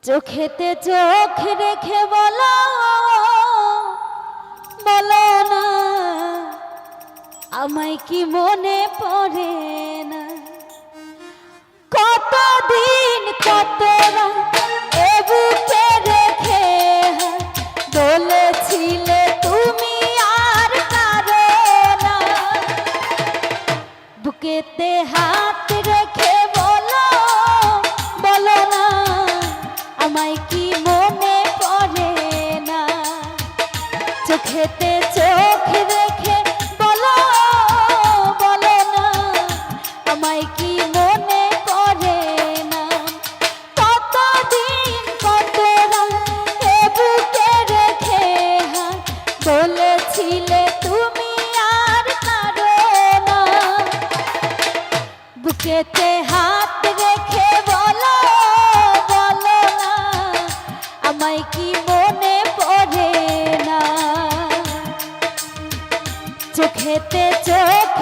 চোখেতে চোখ রেখে বলো বলো না আমায় কি মনে পড়ে না। কতদিন কত রাত এ বুকে রেখে বলেছিলে তুমি আর কারো না। বুকেতে হাত রেখে বলো বলো না আমায় কি মনে পড়ে না। চোখেতে চোখ রেখে বলো বলো না আমায় কি মনে পড়ে না। কতদিন কত রাত এ বুকে রেখে বলেছিলে তুমি আর কারো না। বুকেতে হাত রেখে বলো বলো না আমায় কি মনে পড়ে না। চোখেতে চোখ